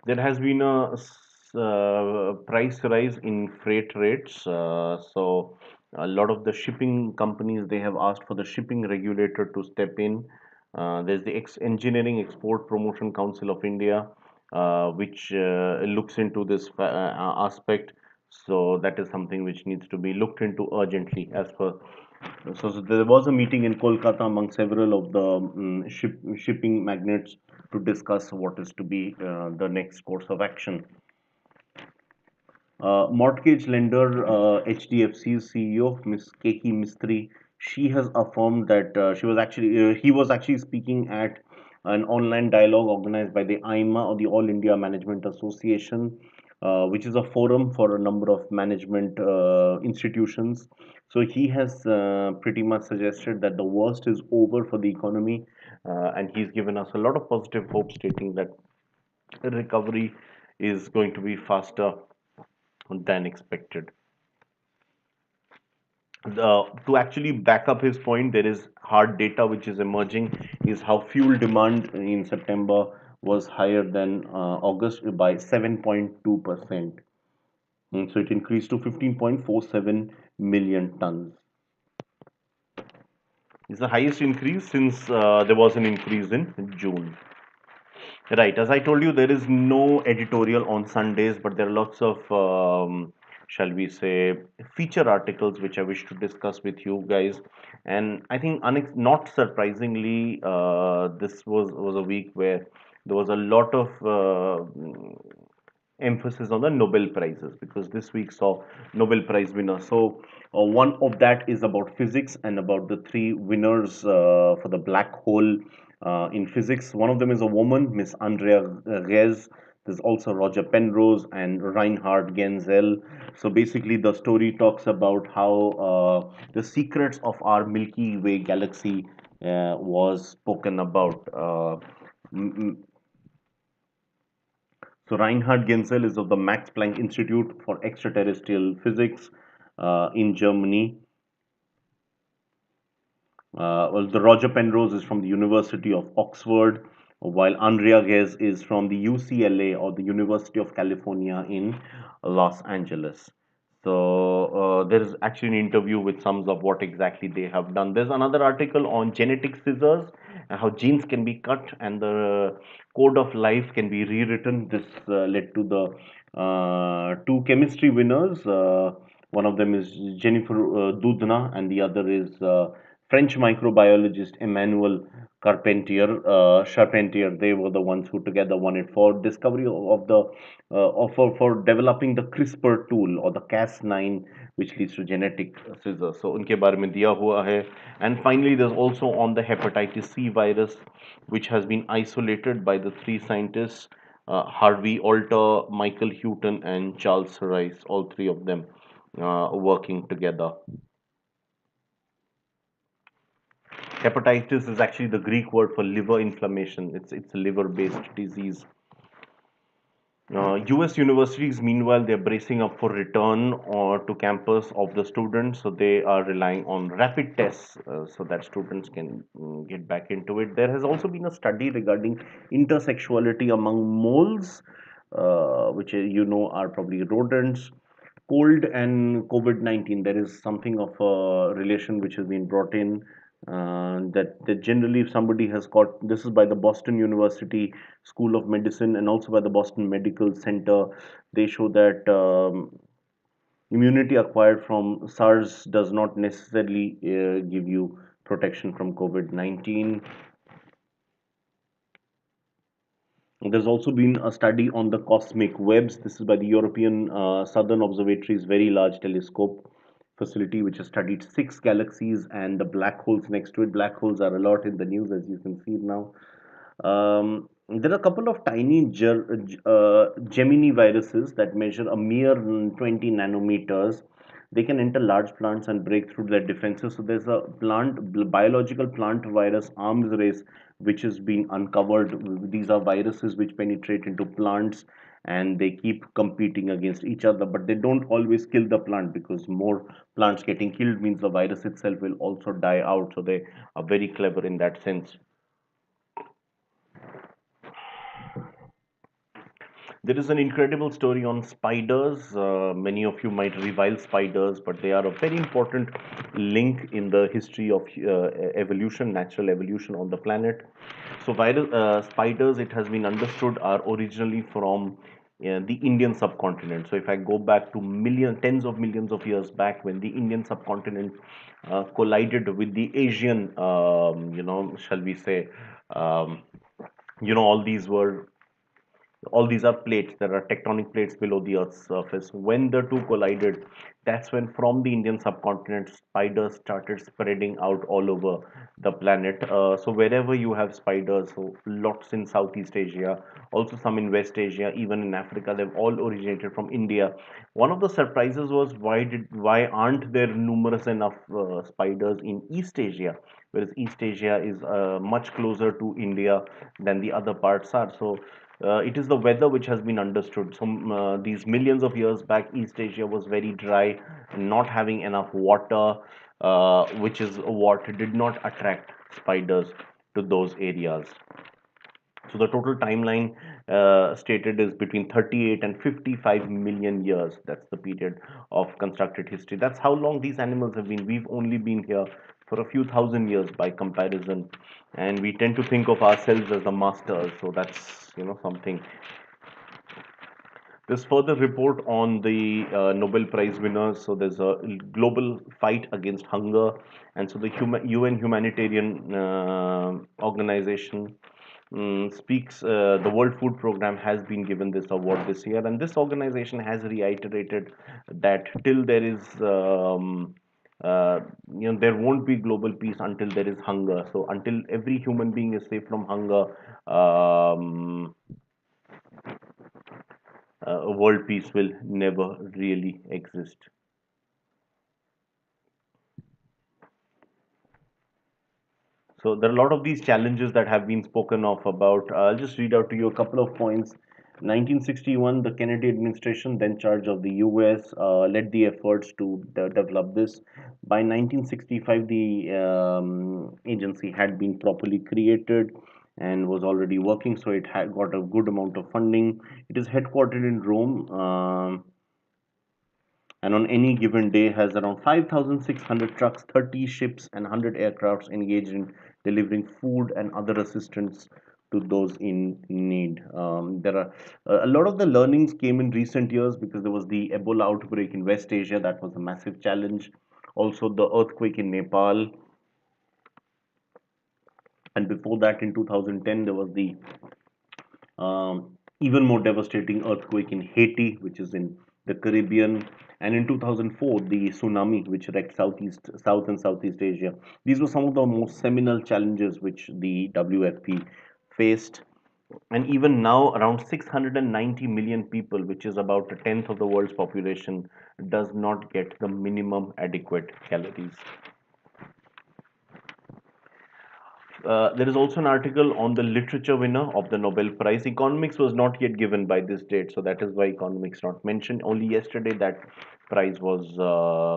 There has been a price rise in freight rates. So a lot of the shipping companies, they have asked for the shipping regulator to step in. There's the Engineering Export Promotion Council of India, which looks into this aspect. So that is something which needs to be looked into urgently. So there was a meeting in Kolkata among several of the shipping magnates to discuss what is to be the next course of action. Mortgage lender HDFC's CEO, Ms. Keki Mistry, she has affirmed that he was actually speaking at an online dialogue organized by the AIMA, or the All India Management Association, which is a forum for a number of management institutions. So he has pretty much suggested that the worst is over for the economy, and he's given us a lot of positive hope, stating that recovery is going to be faster than expected. To actually back up his point, there is hard data which is emerging, is how fuel demand in September was higher than August by 7.2%. So it increased to 15.47 million tons. It's the highest increase since there was an increase in June. Right, as I told you, there is no editorial on Sundays, but there are lots of, shall we say, feature articles which I wish to discuss with you guys. And I think, not surprisingly, this was a week where there was a lot of emphasis on the Nobel Prizes, because this week saw Nobel Prize winners. So one of that is about physics and about the three winners for the black hole in physics. One of them is a woman, Miss Andrea Ghez. There's also Roger Penrose and Reinhard Genzel. So basically, the story talks about how the secrets of our Milky Way galaxy was spoken about. So Reinhard Genzel is of the Max Planck Institute for Extraterrestrial Physics in Germany. Well, the Roger Penrose is from the University of Oxford, while Andrea Ghez is from the UCLA or the University of California in Los Angeles. So there is actually an interview with sums of what exactly they have done. There's another article on genetic scissors and how genes can be cut and the code of life can be rewritten. This led to the two chemistry winners. One of them is Jennifer Doudna, and the other is French microbiologist Emmanuel Charpentier. They were the ones who together won it for discovery of the for developing the CRISPR tool or the Cas9, which leads to genetic scissors. So उनके बारे में दिया हुआ है. And finally, there's also on the hepatitis C virus, which has been isolated by the three scientists, Harvey Alter, Michael Houghton, and Charles Rice, all three of them working together. Hepatitis is actually the Greek word for liver inflammation. It's a liver-based disease. US universities, meanwhile, they're bracing up for return or to campus of the students, so they are relying on rapid tests so that students can get back into it. There has also been a study regarding intersexuality among moles, which you know are probably rodents. Cold and COVID-19, there is something of a relation which has been brought in. That generally, if somebody has got, this is by the Boston University School of Medicine and also by the Boston Medical Center, they show that immunity acquired from SARS does not necessarily give you protection from COVID-19. There's also been a study on the cosmic webs. This is by the European Southern Observatory's Very Large Telescope facility, which has studied 6 galaxies and the black holes next to it. Black holes are a lot in the news, as you can see now. There are a couple of tiny Gemini viruses that measure a mere 20 nanometers. They can enter large plants and break through their defenses. So there's a biological plant virus arms race which is being uncovered. These are viruses which penetrate into plants and they keep competing against each other, but they don't always kill the plant because more plants getting killed means the virus itself will also die out. So they are very clever in that sense. There is an incredible story on spiders. Many of you might revile spiders, but they are a very important link in the history of evolution, natural evolution on the planet. So, spiders, it has been understood, are originally from the Indian subcontinent. So, if I go back to tens of millions of years back, when the Indian subcontinent collided with the Asian, shall we say, um, all these are plates. There are tectonic plates below the Earth's surface. When the two collided, that's when from the Indian subcontinent, spiders started spreading out all over the planet. So wherever you have spiders, so lots in Southeast Asia, also some in West Asia, even in Africa, they've all originated from India. One of the surprises was why aren't there numerous enough spiders in East Asia? Whereas East Asia is much closer to India than the other parts are. So it is the weather which has been understood. Some these millions of years back, East Asia was very dry, not having enough water, which is what did not attract spiders to those areas. So the total timeline stated is between 38 and 55 million years. That's the period of constructed history. That's how long these animals have been. We've only been here for a few thousand years by comparison, and we tend to think of ourselves as the masters. So that's something. There's further report on the Nobel Prize winners. So there's a global fight against hunger, and so the UN humanitarian organization speaks. The World Food Program has been given this award this year, and this organization has reiterated that till there is there won't be global peace until there is hunger. So until every human being is safe from hunger, world peace will never really exist. So there are a lot of these challenges that have been spoken of about. I'll just read out to you a couple of points. 1961, the Kennedy administration, then charge of the US, led the efforts to develop this. By 1965, the agency had been properly created and was already working, so it had got a good amount of funding. It is headquartered in Rome. And on any given day has around 5,600 trucks, 30 ships, and 100 aircrafts engaged in delivering food and other assistance to those in need. There are a lot of the learnings came in recent years because there was the Ebola outbreak in West Asia. That was a massive challenge. Also, the earthquake in Nepal, and before that, in 2010, there was the even more devastating earthquake in Haiti, which is in the Caribbean, and in 2004, the tsunami, which wrecked South and Southeast Asia. These were some of the most seminal challenges which the WFP faced. And even now, around 690 million people, which is about a tenth of the world's population, does not get the minimum adequate calories. There is also an article on the literature winner of the Nobel Prize. Economics was not yet given by this date, so that is why economics not mentioned. Only yesterday that prize was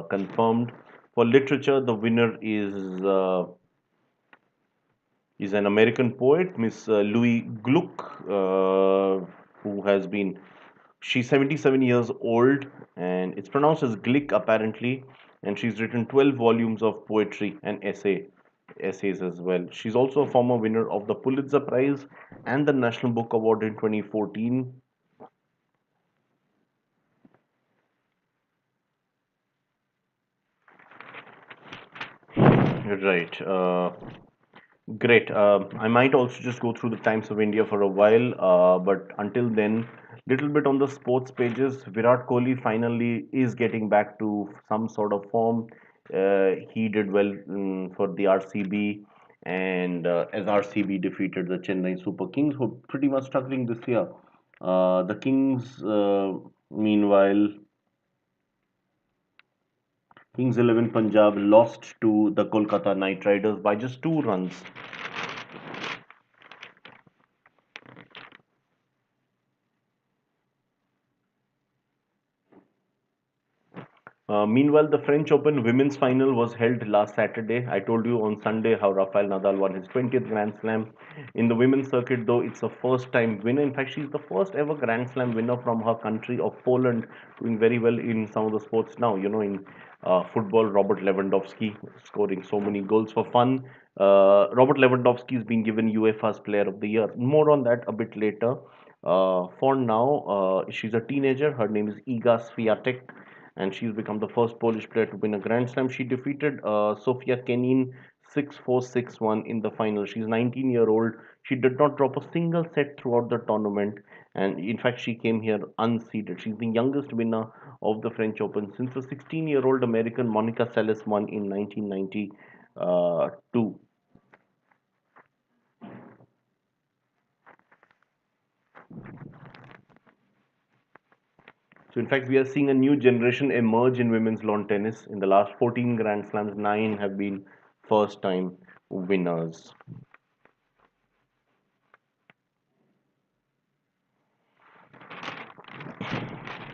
confirmed. For literature, the winner is an American poet, Miss Louis Gluck, who has been she's 77 years old, and it's pronounced as Glick apparently, and she's written 12 volumes of poetry and essays as well. She's also a former winner of the Pulitzer Prize and the National Book Award in 2014. Right. Great. I might also just go through the Times of India for a while, but until then, little bit on the sports pages. Virat Kohli finally is getting back to some sort of form. He did well for the RCB, and as RCB defeated the Chennai Super Kings, who are pretty much struggling this year. The Kings, meanwhile, Kings 11 Punjab lost to the Kolkata Knight Riders by just 2 runs. Meanwhile, the French Open women's final was held last Saturday. I told you on Sunday how Rafael Nadal won his 20th Grand Slam. In the women's circuit, though, it's a first time winner. In fact, she's the first ever Grand Slam winner from her country of Poland, doing very well in some of the sports now. In football, Robert Lewandowski scoring so many goals for fun. Robert Lewandowski has been given UEFA's Player of the Year. More on that a bit later. For now, she's a teenager. Her name is Iga Swiatek, and she's become the first Polish player to win a Grand Slam. She defeated Sofia Kenin 6-4, 6-1 in the final. She's 19-year-old. She did not drop a single set throughout the tournament, and in fact, she came here unseeded. She's the youngest winner of the French Open since the 16-year-old American Monica Seles won in 1992. So, in fact, we are seeing a new generation emerge in women's lawn tennis. In the last 14 Grand Slams, 9 have been first time winners.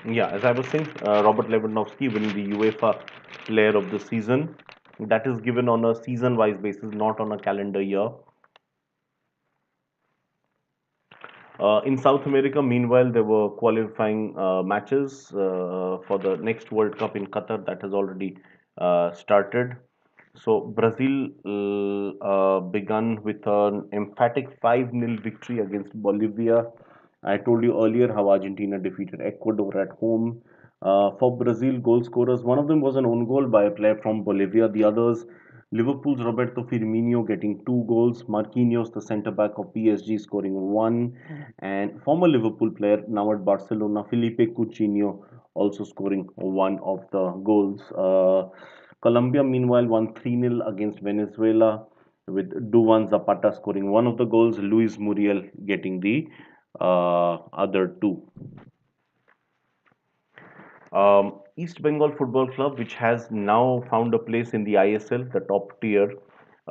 Yeah, as I was saying, Robert Lewandowski winning the UEFA Player of the Season. That is given on a season wise basis, not on a calendar year. In South America, meanwhile, there were qualifying matches for the next World Cup in Qatar that has already started. So Brazil begun with an emphatic 5-0 victory against Bolivia. I told you earlier how Argentina defeated Ecuador at home. For Brazil, goal scorers, one of them was an own goal by a player from Bolivia. The others, Liverpool's Roberto Firmino getting 2 goals, Marquinhos, the centre back of PSG, scoring one, and former Liverpool player now at Barcelona, Felipe Coutinho, also scoring one of the goals. Colombia, meanwhile, won 3-0 against Venezuela, with Duvan Zapata scoring one of the goals, Luis Muriel getting the other two. East Bengal Football Club, which has now found a place in the ISL, the top tier,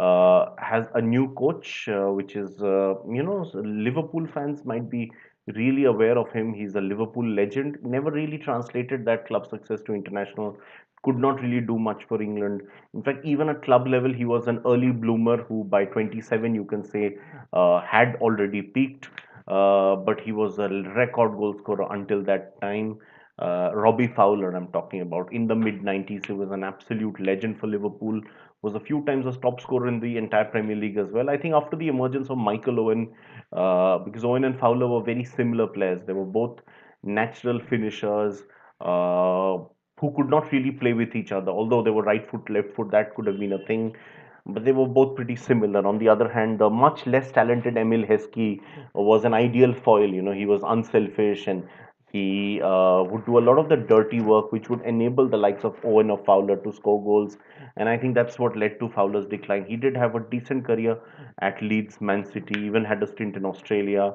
has a new coach, which is, Liverpool fans might be really aware of him. He's a Liverpool legend. Never really translated that club success to international. Could not really do much for England. In fact, even at club level, he was an early bloomer who, by 27, you can say, had already peaked. But he was a record goal scorer until that time. Robbie Fowler, I'm talking about, in the mid 90s, he was an absolute legend for Liverpool. Was a few times a top scorer in the entire Premier League as well. I think after the emergence of Michael Owen, because Owen and Fowler were very similar players. They were both natural finishers uh, who could not really play with each other. Although they were right foot, left foot, that could have been a thing. But they were both pretty similar. On the other hand, the much less talented Emil Heskey was an ideal foil. He was unselfish and he would do a lot of the dirty work, which would enable the likes of Owen or Fowler to score goals. And I think that's what led to Fowler's decline. He did have a decent career at Leeds, Man City, even had a stint in Australia.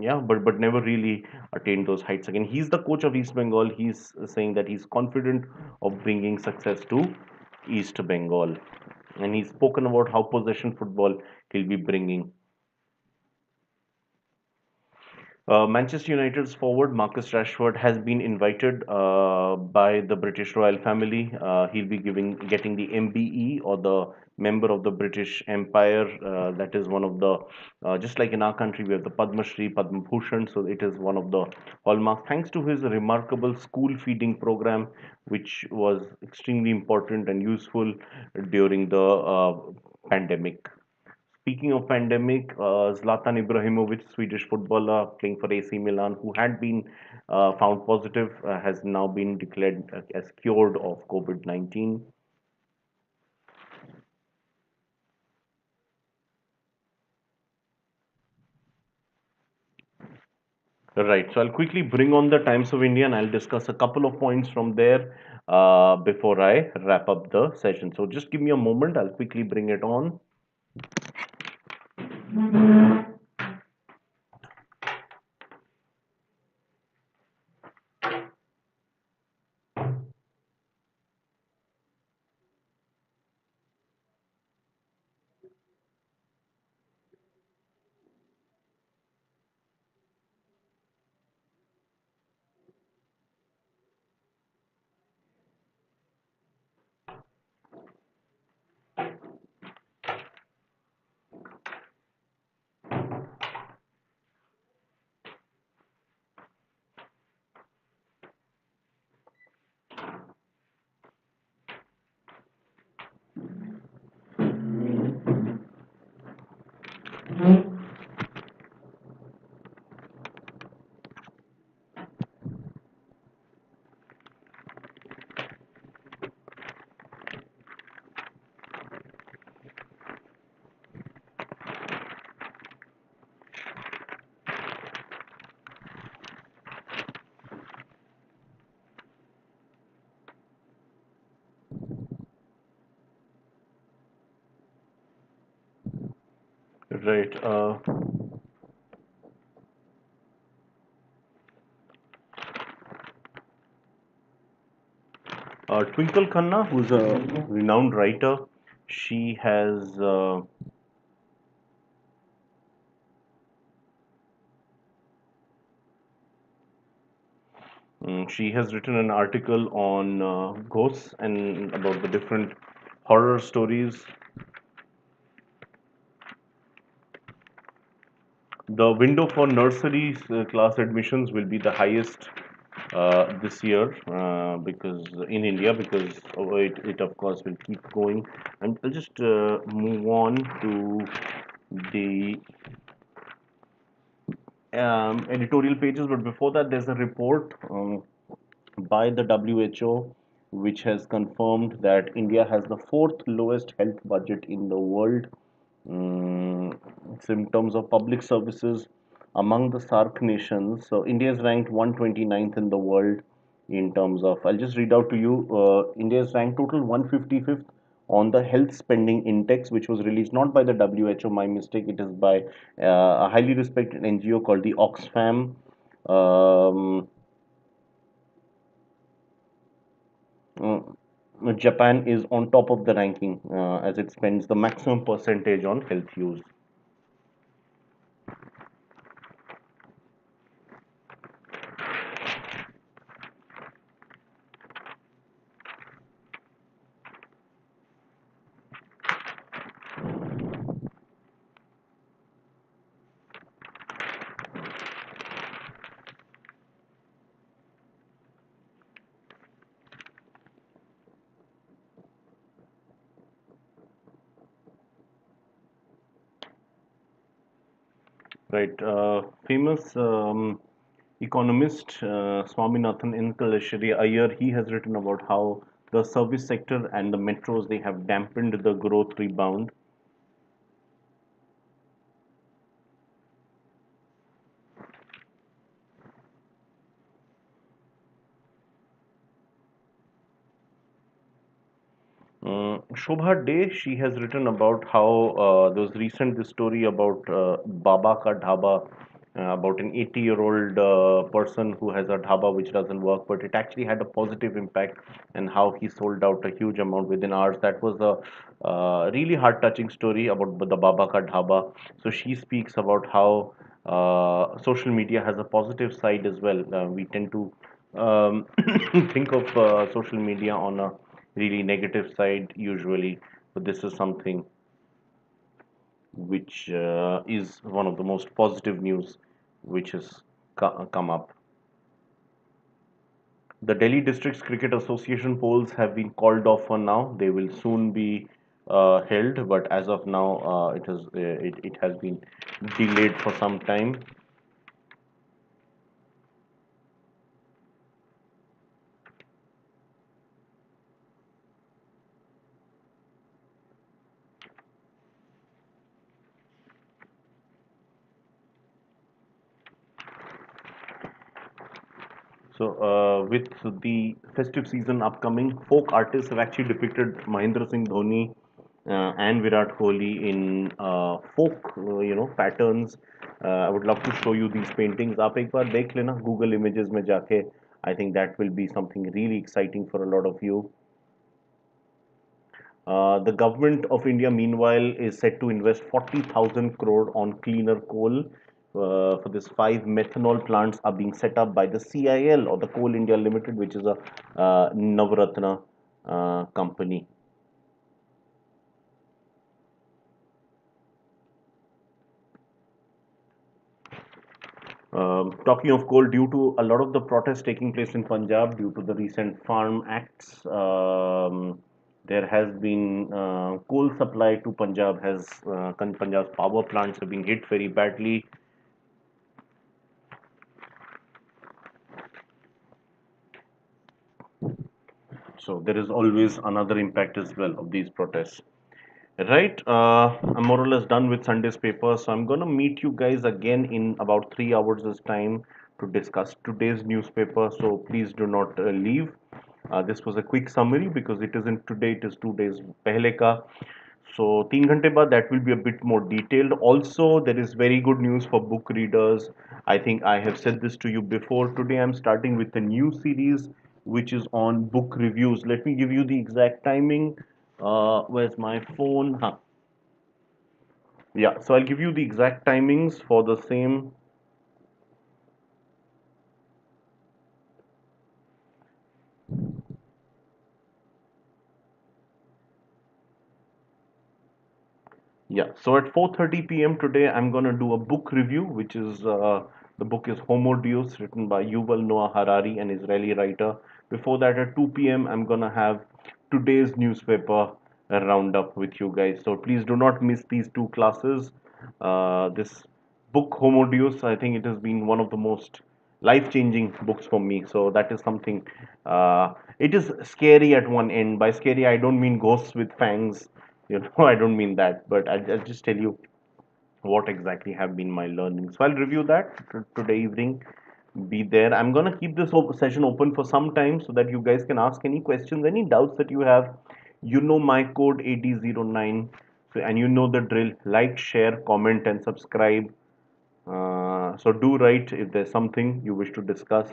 Yeah, but never really attained those heights again. He's the coach of East Bengal. He's saying that he's confident of bringing success to East Bengal. And he's spoken about how possession football he'll be bringing. Manchester United's forward Marcus Rashford has been invited by the British royal family. He'll be getting the MBE, or the Member of the British Empire. That is one of the, just like in our country, we have the Padma Shri, Padma Bhushan. So it is one of the hallmarks. Thanks to his remarkable school feeding program, which was extremely important and useful during the pandemic. Speaking of pandemic, Zlatan Ibrahimovic, Swedish footballer playing for AC Milan, who had been found positive, has now been declared as cured of COVID-19. Right. So I'll quickly bring on the Times of India and I'll discuss a couple of points from there before I wrap up the session. So just give me a moment. I'll quickly bring it on. Right. Twinkle Khanna, who's a renowned writer, she has she has written an article on ghosts and about the different horror stories. The window for nursery class admissions will be the highest this year because in India, because it of course will keep going. And I'll just move on to the editorial pages, but before that, there's a report by the WHO which has confirmed that India has the fourth lowest health budget in the world. So in terms of public services among the SAARC nations, so India is ranked 129th in the world in terms of, I'll just read out to you, India is ranked total 155th on the health spending index, which was released not by the WHO, my mistake, it is by a highly respected NGO called the Oxfam. Um, uh, Japan is on top of the ranking as it spends the maximum percentage on health use. Right. Famous economist Swaminathan Inkaleshwari Iyer, he has written about how the service sector and the metros, they have dampened the growth rebound. Shobha Day, she has written about how there was recent this story about Baba Ka Dhaba, about an 80-year-old person who has a dhaba which doesn't work, but it actually had a positive impact, and how he sold out a huge amount within hours. That was a really heart-touching story about the Baba Ka Dhaba. So she speaks about how social media has a positive side as well. We tend to think of social media on a really negative side usually, but this is something which is one of the most positive news which has come up. The Delhi Districts Cricket Association polls have been called off for now. They will soon be held, but as of now, it has been delayed for some time. So, with the festive season upcoming, folk artists have actually depicted Mahendra Singh Dhoni and Virat Kohli in folk, patterns. I would love to show you these paintings. आप एक बार देख लेना Google Images में जाके. I think that will be something really exciting for a lot of you. The government of India, meanwhile, is set to invest 40,000 crore on cleaner coal. For this, five methanol plants are being set up by the CIL, or the Coal India Limited, which is a Navratna company. Talking of coal, due to a lot of the protests taking place in Punjab due to the recent farm acts, there has been coal supply to Punjab Punjab's power plants have been hit very badly. So there is always another impact as well of these protests. Right, I'm more or less done with Sunday's paper, so I'm gonna meet you guys again in about 3 hours' time to discuss today's newspaper. So please do not leave. This was a quick summary because it isn't today; it is 2 days pehle ka. So 3 घंटे बाद that will be a bit more detailed. Also, there is very good news for book readers. I think I have said this to you before. Today I'm starting with a new series which is on book reviews. Let me give you the exact timing. Where's my phone? Huh. Yeah, so I'll give you the exact timings for the same. Yeah, so at 4:30 p.m. today, I'm gonna do a book review, which is the book is Homo Deus, written by Yuval Noah Harari, an Israeli writer. Before that, at 2 p.m., I'm gonna have today's newspaper roundup with you guys. So please do not miss these two classes. This book Homo Deus, I think it has been one of the most life-changing books for me. So that is something. It is scary at one end. By scary, I don't mean ghosts with fangs. I don't mean that, but I'll just tell you what exactly have been my learnings. So I'll review that today evening. Be there. I'm gonna keep this session open for some time so that you guys can ask any questions, any doubts that you have. You know my code AD09. So, and you know the drill. Like, share, comment, and subscribe. So do write if there's something you wish to discuss.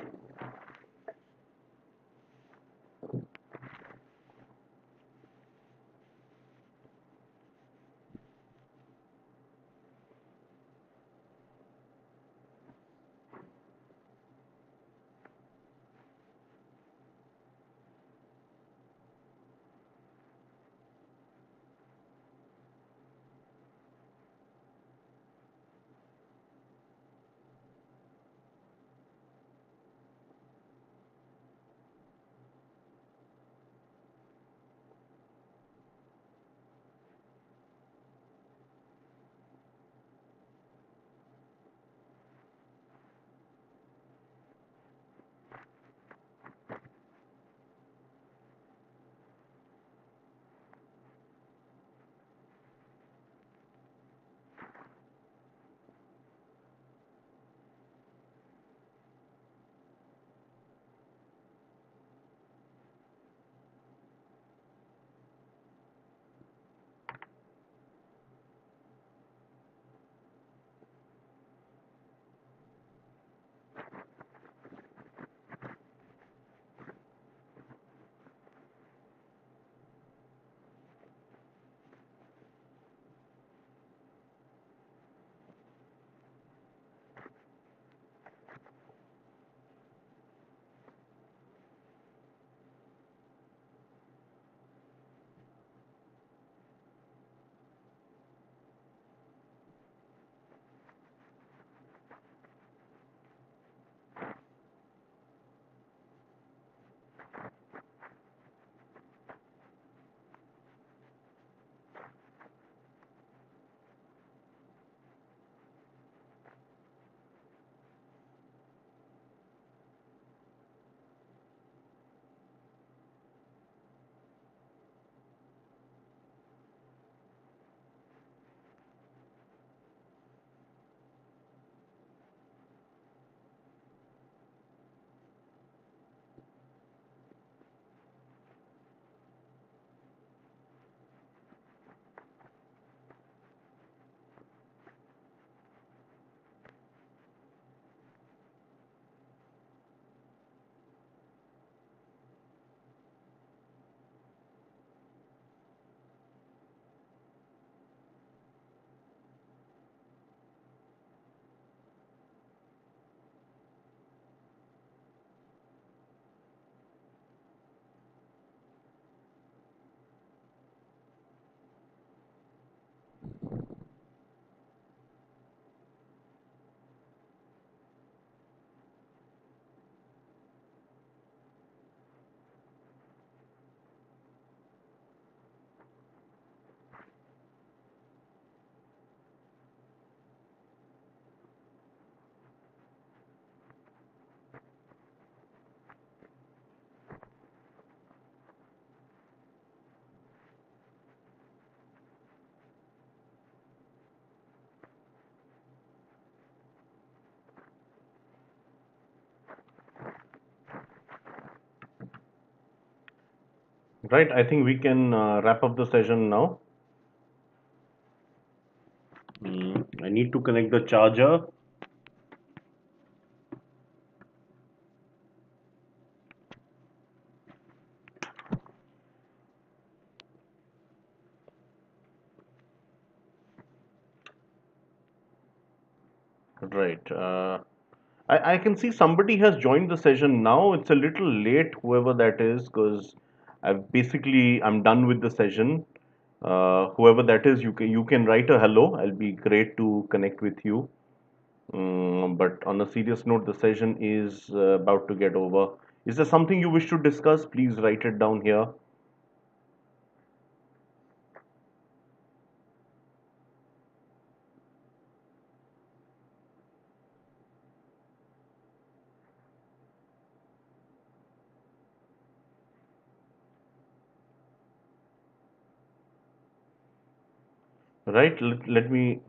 Right, I think we can wrap up the session now. I need to connect the charger. Right. I can see somebody has joined the session now. It's a little late, whoever that is, because I'm done with the session. Whoever that is, you can write a hello. I'll be great to connect with you. But on a serious note, the session is about to get over. Is there something you wish to discuss? Please write it down here. Right? Let me.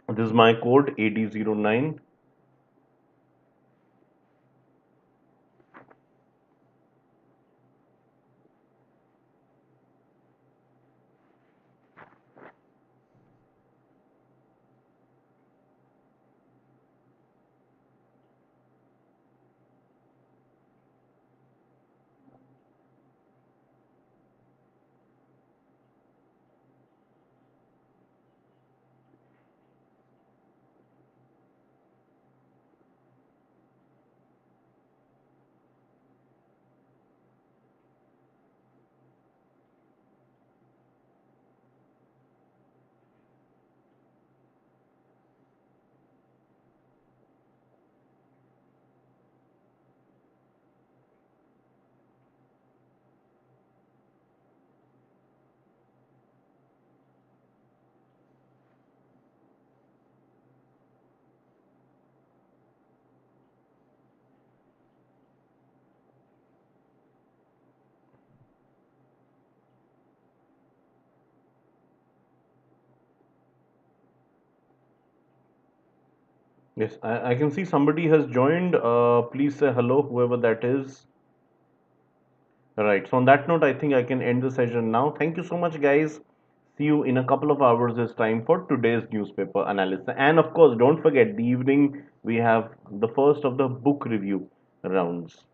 This is my code AD09. Yes, I can see somebody has joined. Please say hello, whoever that is. Right. So on that note, I think I can end the session now. Thank you so much, guys. See you in a couple of hours. It's time for today's newspaper analysis. And of course, don't forget the evening we have the first of the book review rounds.